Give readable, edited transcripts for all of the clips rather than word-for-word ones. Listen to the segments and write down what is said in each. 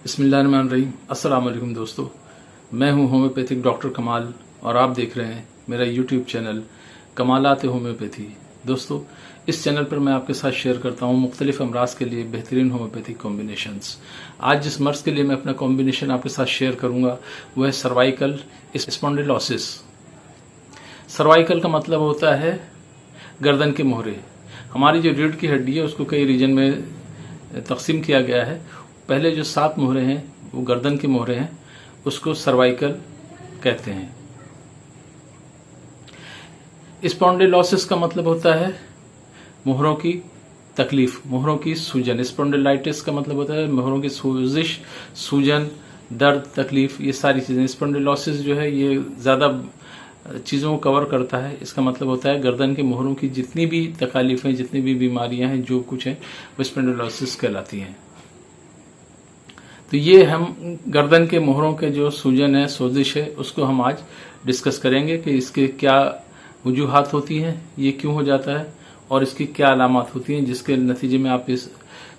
बिस्मिल्लाहिर्रहमानिर्रहीम। अस्सलाम वालेकुम दोस्तों, मैं हूं होम्योपैथिक डॉक्टर कमाल और आप देख रहे हैं मेरा यूट्यूब चैनल कमालात होम्योपैथी। दोस्तों, इस चैनल पर मैं आपके साथ शेयर करता हूं मुख्तलिफ अमराज के लिए बेहतरीन होम्योपैथिक कॉम्बिनेशंस। आज जिस मर्ज के लिए मैं अपना कॉम्बिनेशन आपके साथ शेयर करूंगा वह है सर्वाइकल स्पॉन्डिलोसिस। सर्वाइकल का मतलब होता है गर्दन के मोहरे। हमारी जो रीढ़ की हड्डी है उसको कई रीजन में तकसीम किया गया है। पहले जो 7 मोहरे हैं वो गर्दन के मोहरे हैं, उसको सर्वाइकल कहते हैं। स्पॉन्डिलोसिस का मतलब होता है मोहरों की तकलीफ, मोहरों की सूजन। स्पॉन्डिलाइटिस का मतलब होता है मोहरों की सूजिश, सूजन, दर्द, तकलीफ, ये सारी चीजें। स्पॉन्डिलोसिस जो है ये ज्यादा चीजों को कवर करता है। इसका मतलब होता है गर्दन के मोहरों की जितनी भी तकलीफें, जितनी भी बीमारियां हैं, जो कुछ है वो स्पॉन्डिलोसिस कहलाती हैं। तो ये हम गर्दन के मोहरों के जो सूजन है, सोजिश है, उसको हम आज डिस्कस करेंगे कि इसके क्या वजूहात होती हैं, ये क्यों हो जाता है और इसकी क्या अलामत होती हैं, जिसके नतीजे में आप इस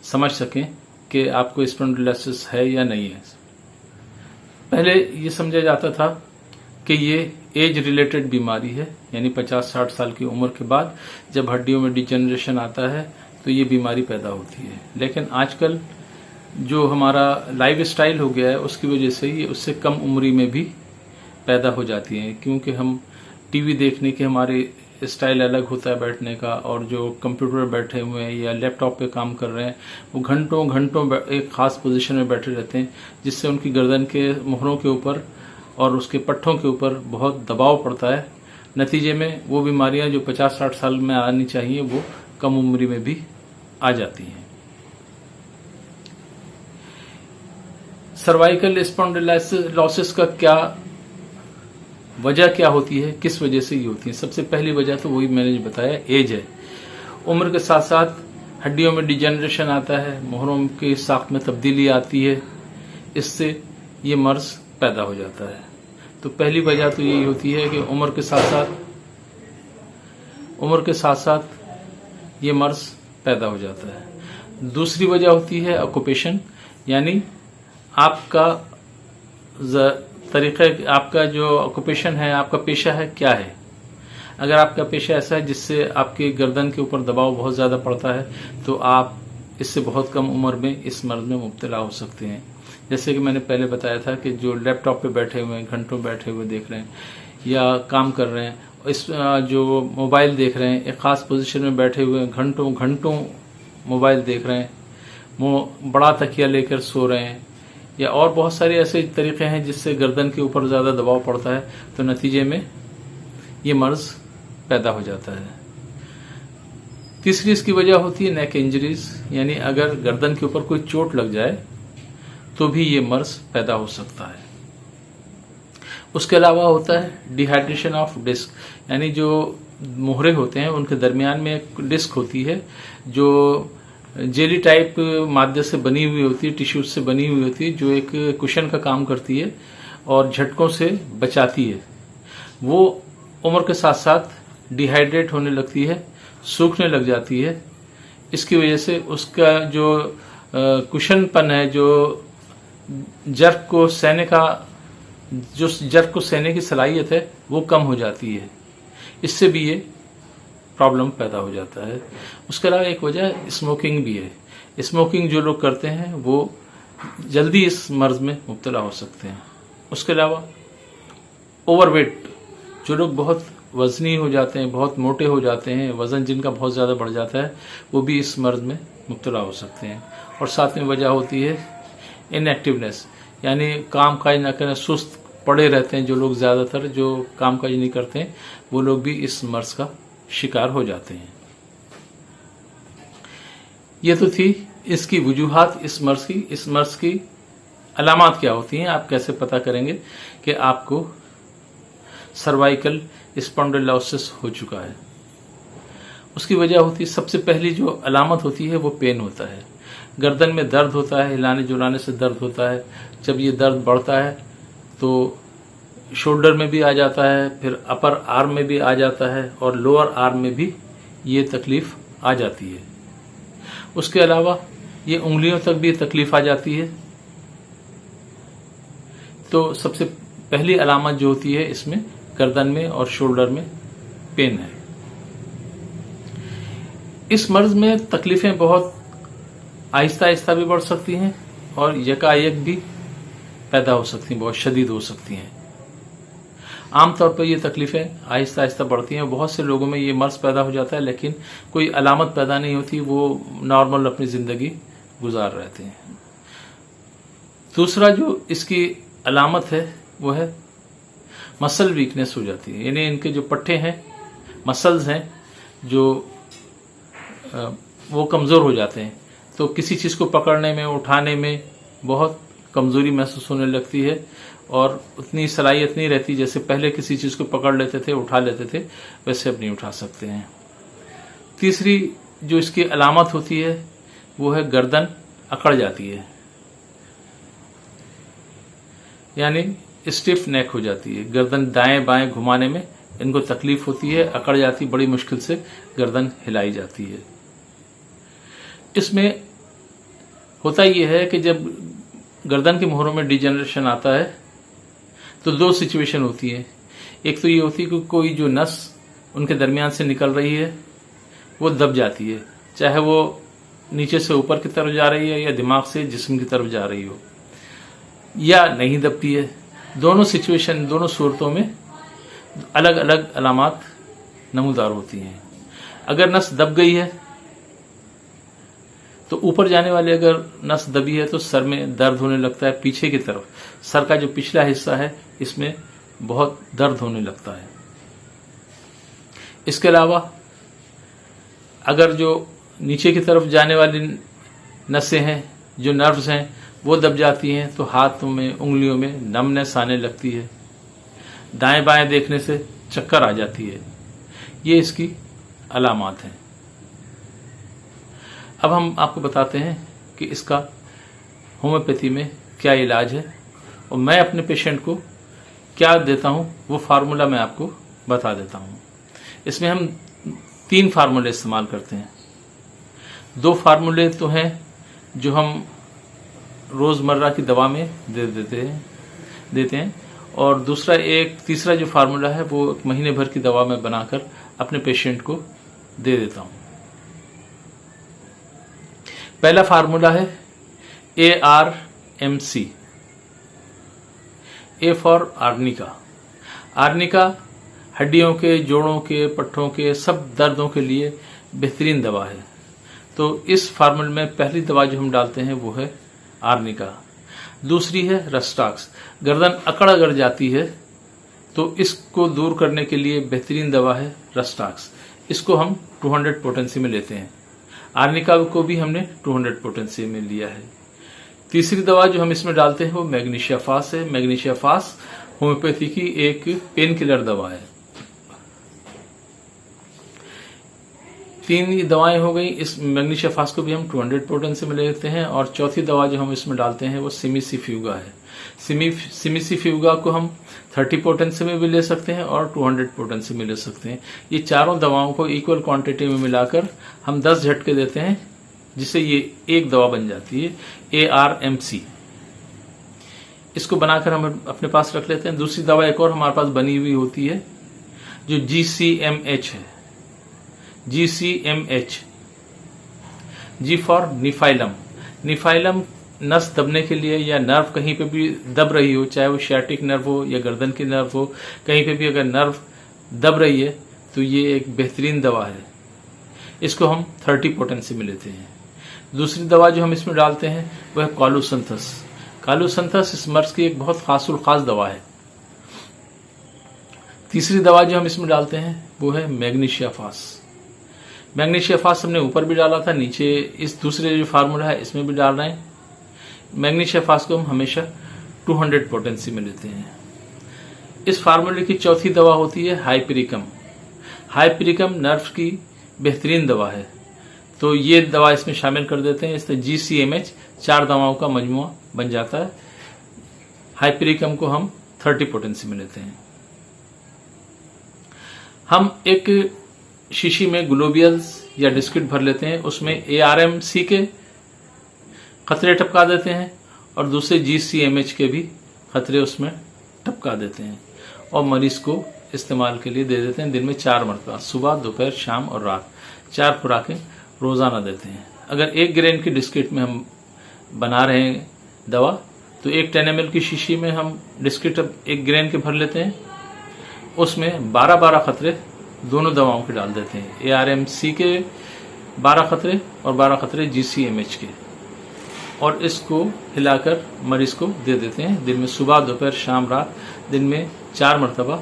समझ सकें कि आपको स्पॉन्डिलोसिस है या नहीं है। पहले ये समझा जाता था कि ये एज रिलेटेड बीमारी है, यानी 50-60 साल की उम्र के बाद जब हड्डियों में डिजेनरेशन आता है तो ये बीमारी पैदा होती है। लेकिन आजकल जो हमारा लाइफ स्टाइल हो गया है उसकी वजह से ये उससे कम उम्री में भी पैदा हो जाती हैं, क्योंकि हम टीवी देखने के हमारे स्टाइल अलग होता है बैठने का, और जो कंप्यूटर पर बैठे हुए हैं या लैपटॉप पे काम कर रहे हैं वो घंटों घंटों एक खास पोजीशन में बैठे रहते हैं, जिससे उनकी गर्दन के मोहरों के ऊपर और उसके पट्ठों के ऊपर बहुत दबाव पड़ता है। नतीजे में वो बीमारियां जो 50-60 साल में आनी चाहिए वो कम उम्री में भी आ जाती हैं। सर्वाइकल स्पॉन्डिलोसिस का क्या वजह क्या होती है, किस वजह से ये होती है? सबसे पहली वजह तो वही मैंने बताया, एज है। उम्र के साथ साथ हड्डियों में डिजेनरेशन आता है, मोहरों की साख्त में तब्दीली आती है, इससे ये मर्ज पैदा हो जाता है। तो पहली वजह तो यही होती है कि उम्र के साथ साथ ये मर्ज पैदा हो जाता है। दूसरी वजह होती है ऑक्यूपेशन, यानी आपका आपका जो ऑक्यूपेशन है, आपका पेशा है, क्या है। अगर आपका पेशा ऐसा है जिससे आपके गर्दन के ऊपर दबाव बहुत ज्यादा पड़ता है तो आप इससे बहुत कम उम्र में इस मर्ज में मुब्तला हो सकते हैं। जैसे कि मैंने पहले बताया था कि जो लैपटॉप पे बैठे हुए हैं, घंटों बैठे हुए देख रहे हैं या काम कर रहे हैं, इस जो मोबाइल देख रहे हैं, एक खास पोजीशन में बैठे हुए हैं, घंटों घंटों मोबाइल देख रहे हैं, वो बड़ा तकिया लेकर सो रहे हैं, या और बहुत सारे ऐसे तरीके हैं जिससे गर्दन के ऊपर ज्यादा दबाव पड़ता है, तो नतीजे में ये मर्ज पैदा हो जाता है। तीसरी इसकी वजह होती है नेक इंजरीज, यानी अगर गर्दन के ऊपर कोई चोट लग जाए तो भी ये मर्ज पैदा हो सकता है। उसके अलावा होता है डिहाइड्रेशन ऑफ डिस्क, यानी जो मोहरे होते हैं उनके दरमियान में एक डिस्क होती है जो जेली टाइप माध्यम से बनी हुई होती है, टिश्यूज से बनी हुई होती है, जो एक कुशन का काम करती है और झटकों से बचाती है। वो उम्र के साथ साथ डिहाइड्रेट होने लगती है, सूखने लग जाती है। इसकी वजह से उसका जो कुशनपन है, जो जर्क को सहने की सलाहियत है, वो कम हो जाती है। इससे भी ये प्रॉब्लम पैदा हो जाता है। उसके अलावा एक वजह स्मोकिंग भी है। स्मोकिंग जो लोग करते हैं वो जल्दी इस मर्ज में मुब्तला हो सकते हैं। उसके अलावा ओवरवेट, जो लोग बहुत वजनी हो जाते हैं, बहुत मोटे हो जाते हैं, वजन जिनका बहुत ज्यादा बढ़ जाता है, वो भी इस मर्ज में मुब्तला हो सकते हैं। और साथ में वजह होती है इनएक्टिवनेस, यानी काम काज न करना, सुस्त पड़े रहते हैं जो लोग, ज्यादातर जो काम काज नहीं करते हैं वो लोग भी इस मर्ज का शिकार हो जाते हैं। ये तो थी इसकी वजूहात, इस मर्ज की अलामत क्या होती हैं, आप कैसे पता करेंगे कि आपको सर्वाइकल स्पॉन्डिलोसिस हो चुका है। उसकी वजह होती है, सबसे पहली जो अलामत होती है वो पेन होता है। गर्दन में दर्द होता है, हिलाने जुलाने से दर्द होता है। जब ये दर्द बढ़ता है तो शोल्डर में भी आ जाता है, फिर अपर आर्म में भी आ जाता है और लोअर आर्म में भी ये तकलीफ आ जाती है। उसके अलावा ये उंगलियों तक भी तकलीफ आ जाती है। तो सबसे पहली अलामत जो होती है इसमें गर्दन में और शोल्डर में पेन है। इस मर्ज में तकलीफें बहुत आहिस्ता आहिस्ता भी बढ़ सकती हैं और यकायक भी पैदा हो सकती हैं, बहुत शदीद हो सकती हैं। आमतौर पर ये तकलीफें आहिस्ता आहिस्ता बढ़ती हैं। बहुत से लोगों में ये मर्ज पैदा हो जाता है लेकिन कोई अलामत पैदा नहीं होती, वो नॉर्मल अपनी जिंदगी गुजार रहते हैं। दूसरा जो इसकी अलामत है वो है मसल वीकनेस हो जाती है, यानी इनके जो पट्टे हैं, मसल्स हैं, जो वो कमज़ोर हो जाते हैं। तो किसी चीज़ को पकड़ने में, उठाने में बहुत कमज़ोरी महसूस होने लगती है और उतनी सलाहियत नहीं रहती जैसे पहले किसी चीज़ को पकड़ लेते थे, उठा लेते थे, वैसे अब नहीं उठा सकते हैं। तीसरी जो इसकी अलामत होती है वो है गर्दन अकड़ जाती है, यानी स्टिफ नेक हो जाती है। गर्दन दाएं बाएं घुमाने में इनको तकलीफ होती है, अकड़ जाती, बड़ी मुश्किल से गर्दन हिलाई जाती है। इसमें होता यह है कि जब गर्दन के मोहरों में डिजेनरेशन आता है तो दो सिचुएशन होती है। एक तो ये होती है कि कोई जो नस उनके दरमियान से निकल रही है वो दब जाती है, चाहे वो नीचे से ऊपर की तरफ जा रही है या दिमाग से जिस्म की तरफ जा रही हो, या नहीं दबती है। दोनों सिचुएशन, दोनों सूरतों में अलग अलग अलामात नमूदार होती हैं। अगर नस दब गई है तो ऊपर जाने वाली अगर नस दबी है तो सर में दर्द होने लगता है, पीछे की तरफ सर का जो पिछला हिस्सा है इसमें बहुत दर्द होने लगता है। इसके अलावा अगर जो नीचे की तरफ जाने वाली नसें हैं, जो नर्व्स हैं, वो दब जाती हैं तो हाथों में, उंगलियों में नमनेस आने लगती है, दाएं बाएं देखने से चक्कर आ जाती है। ये इसकी अलामात हैं। अब हम आपको बताते हैं कि इसका होम्योपैथी में क्या इलाज है और मैं अपने पेशेंट को क्या देता हूं, वो फार्मूला मैं आपको बता देता हूं। इसमें हम 3 फार्मूले इस्तेमाल करते हैं। 2 फार्मूले तो हैं जो हम रोज़मर्रा की दवा में देते हैं और तीसरा जो फार्मूला है वो 1 महीने भर की दवा में बनाकर अपने पेशेंट को दे देता हूं। पहला फार्मूला है ARMC, A for arnica. Arnica हड्डियों के, जोड़ों के, पट्टों के सब दर्दों के लिए बेहतरीन दवा है। तो इस फार्मूले में पहली दवा जो हम डालते हैं वो है आर्निका। दूसरी है रस्टाक्स। गर्दन अकड़ अगर जाती है तो इसको दूर करने के लिए बेहतरीन दवा है रस्टाक्स। इसको हम 200 पोटेंसी में लेते हैं। आर्निका को भी हमने 200 पोटेंसी में लिया है। तीसरी दवा जो हम इसमें डालते हैं वो मैग्नीशिया फास है। मैग्नीशिया फास होम्योपैथी की एक पेन किलर दवा है। 3 दवाएं हो गई। इस मैग्नीशिया फास को भी हम 200 पोटेंसी में लेते हैं और चौथी दवा जो हम इसमें डालते हैं वो सिमिसिफ्यूगा है। सिमिसिफ्यूगा को हम 30 पोटेंसी में भी ले सकते हैं और 200 पोटेंसी में ले सकते हैं। ये चारों दवाओं को इक्वल क्वांटिटी में मिलाकर हम 10 झटके देते हैं, जिससे ये एक दवा बन जाती है ARMC। इसको बनाकर हम अपने पास रख लेते हैं। दूसरी दवा एक और हमारे पास बनी हुई होती है जो GCMH है। GCMH, G फॉर निफाइलम। निफाइलम नस दबने के लिए या नर्व कहीं पे भी दब रही हो, चाहे वो शैटिक नर्व हो या गर्दन की नर्व हो, कहीं पे भी अगर नर्व दब रही है तो ये एक बेहतरीन दवा है। इसको हम 30 पोटेंसी में लेते हैं। दूसरी दवा जो हम इसमें डालते हैं वह है कॉलुसंथस। कॉलुसंथस इस मर्ज की एक बहुत खास दवा है। तीसरी दवा जो हम इसमें डालते हैं वो है मैग्नीशिया फास। मैग्नीशिया फास हमने ऊपर भी डाला था, नीचे इस दूसरे जो फार्मूला है इसमें भी डाल रहे हैं। मैग्नीशिया फास को हम हमेशा 200 पोटेंसी में लेते हैं। इस फार्मूले की चौथी दवा होती है हाइपरिकम। हाइपरिकम नर्व की बेहतरीन दवा है, तो ये दवा इसमें शामिल कर देते हैं। इससे GCMH 4 दवाओं का मजमुआ बन जाता है। हाइपरिकम को हम 30 पोटेंसी में लेते हैं। हम एक शीशी में ग्लोबियल्स या डिस्किट भर लेते हैं, उसमें ARMC के खतरे टपका देते हैं और दूसरे GCMH के भी खतरे उसमें टपका देते हैं और मरीज को इस्तेमाल के लिए दे देते हैं दिन में 4 मरतबा, सुबह, दोपहर, शाम और रात। 4 खुराकें रोजाना देते हैं। अगर 1 ग्रेन की डिस्किट में हम बना रहे हैं दवा, तो एक 10 ml की शीशी में हम डिस्किट 1 ग्रेन के भर लेते हैं, उसमें 12 खतरे दोनों दवाओं के डाल देते हैं, ARMC के 12 खतरे और 12 खतरे GCMH के, और इसको हिलाकर मरीज को दे देते हैं दिन में सुबह, दोपहर, शाम, रात। दिन में 4 मरतबा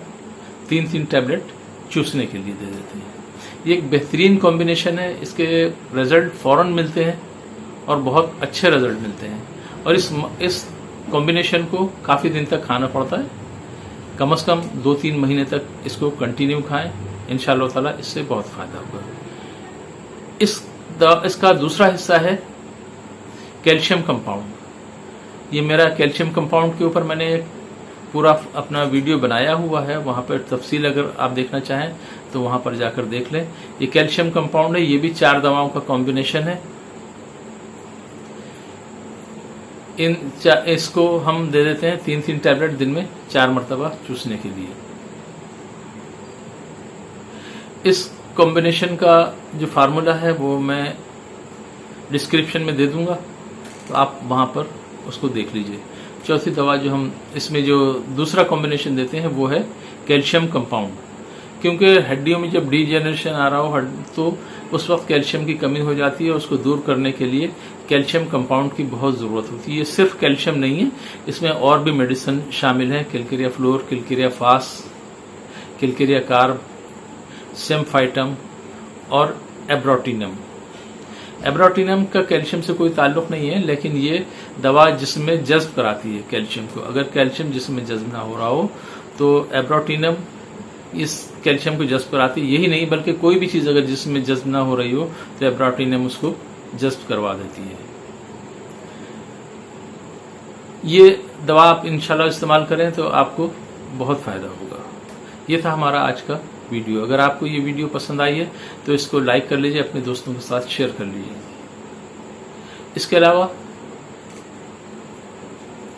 3-3 टैबलेट चूसने के लिए दे देते हैं। ये एक बेहतरीन कॉम्बिनेशन है। इसके रिजल्ट फौरन मिलते हैं और बहुत अच्छे रिजल्ट मिलते हैं। और इस कॉम्बिनेशन को काफ़ी दिन तक खाना पड़ता है, कम से कम 2-3 महीने तक इसको कंटिन्यू खाएं। इंशाअल्लाह ताला इससे बहुत फायदा होगा। इसका दूसरा हिस्सा है कैल्शियम कंपाउंड। ये मेरा कैल्शियम कंपाउंड के ऊपर मैंने पूरा अपना वीडियो बनाया हुआ है, वहां पर तफसील अगर आप देखना चाहें तो वहां पर जाकर देख लें। ये कैल्शियम कंपाउंड है, ये भी 4 दवाओं का कॉम्बिनेशन है। इसको हम दे देते हैं 3-3 टैबलेट दिन में 4 मरतबा चूसने के लिए। इस कॉम्बिनेशन का जो फार्मूला है वो मैं डिस्क्रिप्शन में दे दूंगा, तो आप वहां पर उसको देख लीजिए। चौथी दवा जो हम इसमें जो दूसरा कॉम्बिनेशन देते हैं वो है कैल्शियम कंपाउंड, क्योंकि हड्डियों में जब डीजेनरेशन आ रहा हो तो उस वक्त कैल्शियम की कमी हो जाती है। उसको दूर करने के लिए कैल्शियम कंपाउंड की बहुत ज़रूरत होती है। ये सिर्फ कैल्शियम नहीं है, इसमें और भी मेडिसिन शामिल है, कैलकेरिया फ्लोर, कैलकेरिया फास, कैलकेरिया कार्ब, सेम्फाइटम और एब्रोटिनम। एब्रोटिनम का कैल्शियम से कोई ताल्लुक नहीं है, लेकिन ये दवा जिस्म में जज्ब कराती है कैल्शियम को। अगर कैल्शियम जिस्म में जज्ब ना हो रहा हो तो एब्रोटिनम इस कैल्शियम को जज्ब कराती है। यही नहीं बल्कि कोई भी चीज़ अगर जिस्म में जज्ब ना हो रही हो तो एब्रोटिनम उसको जज्ब करवा देती है। ये दवा आप इंशाल्लाह इस्तेमाल करें तो आपको बहुत फ़ायदा होगा। ये था हमारा आज का वीडियो। अगर आपको ये वीडियो पसंद आई है तो इसको लाइक कर लीजिए, अपने दोस्तों के साथ शेयर कर लीजिए। इसके अलावा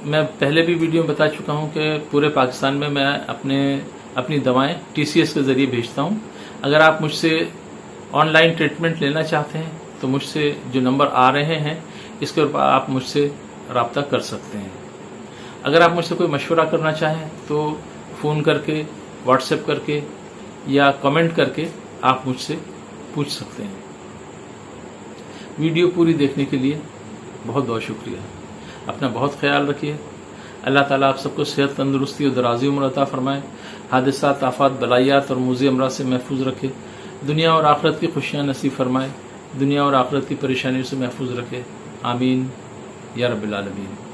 मैं पहले भी वीडियो में बता चुका हूं कि पूरे पाकिस्तान में मैं अपनी दवाएं TCS के ज़रिए भेजता हूं। अगर आप मुझसे ऑनलाइन ट्रीटमेंट लेना चाहते हैं तो मुझसे जो नंबर आ रहे हैं इसके ऊपर आप मुझसे रब्ता कर सकते हैं। अगर आप मुझसे कोई मशवरा करना चाहें तो फ़ोन करके, व्हाट्सएप करके या कमेंट करके आप मुझसे पूछ सकते हैं। वीडियो पूरी देखने के लिए बहुत बहुत शुक्रिया। अपना बहुत ख्याल रखिए। अल्लाह ताला आप सबको सेहत, तंदुरुस्ती और दराजी उम्र अता फरमाए। हादिसात, आफात, बलायात और मुज़ी अमराज से महफूज रखे। दुनिया और आखिरत की खुशियाँ नसीब फरमाए। दुनिया और आखिरत की परेशानियों से महफूज रखे। आमीन या रब्बिल आलमीन।